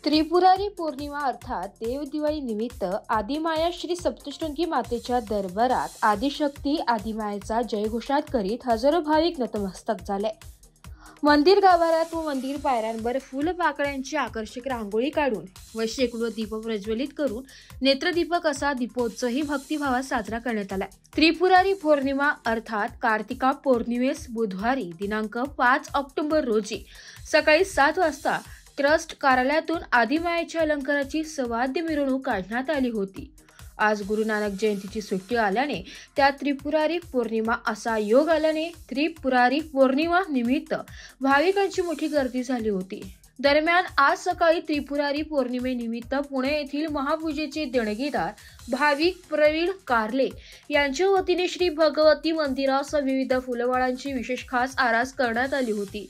त्रिपुरारी पौर्णिमा अर्थात देव दिवाळी निमित्त आदिमाया श्री सप्तशृंगी मातेच्या दरबारात आदिशक्ती आदिमायेचा जयघोषात करीत हजारो भाविक नतमस्तक झाले। मंदिर गाभाऱ्यात व मंदिर पायऱ्यांवर फुलपाकळ्यांची आकर्षक रांगोळी काढून व शेकडो दीप प्रज्वलित करून नेत्रदीपक असा दीपोत्सवही भक्तिभावात साजरा करण्यात आला। त्रिपुरारी पौर्णिमा अर्थात कार्तिका पौर्णिमेस बुधवारी दिनांक 5 ऑक्टोबर रोजी सकाळी 7 वाजता ट्रस्ट कार्यालयातून आदिमायेच्या अलंकाराची सवाद्य मिरवणूक काढण्यात आली होती। आज गुरु नानक जयंतीची सुट्टी आल्याने त्यात त्रिपुरारी पौर्णिमा असा योग आल्याने त्रिपुरारी पौर्णिमा निमित्त भाविकांची मोठी गर्दी झाली होती। दरम्यान आज सकाळी त्रिपुरारी पौर्णिमेनिमित्त पुणे येथील महापूजेचे देणगीदार भाविक प्रवीण कारले यांच्या वतीने श्री भगवती मंदिरासह विविध फुलवाळांची विशेष खास आरास करण्यात आली होती।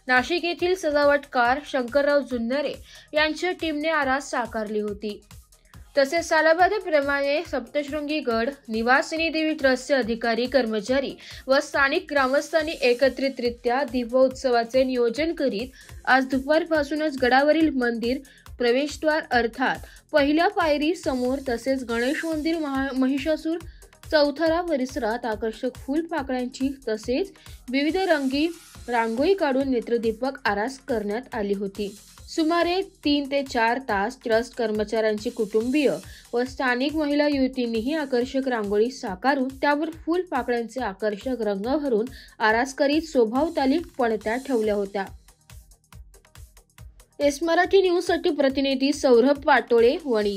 नाशिक येथील सजावटकार शंकरराव जुन्नरे यांच्या टीमने आरास साकारली होती। तसेच सालाबादेप्रमाणे सप्तशृंगी गड निवासिनी देवी ट्रस्टचे अधिकारी कर्मचारी व स्थानिक ग्रामस्थांनी एकत्रितरित्या दीपोत्सवाचे नियोजन करीत आज दुपारपासूनच गडावरील मंदिर प्रवेशद्वार अर्थात पहिल्या पायरी समोर तसेच गणेश मंदिर महिषासूर चौथरा परिसरात आकर्षक फुलपाकळ्यांची तसेच विविध रंगी रांगोळी काढून नेत्रदीपक आरास करण्यात आली होती। सुमारे 3 ते 4 तास ट्रस्ट कर्मचाऱ्यांची कुटुंबीय व स्थानिक महिला युवतींनीही आकर्षक रांगोळी साकारून त्यावर फुलपाकळ्यांचे आकर्षक रंग भरून आरास करीत शोभावताली पणत्या ठेवल्या होत्या। एस मराठी न्यूज साठी प्रतिनिधी सौरभ पाटोळे, वणी।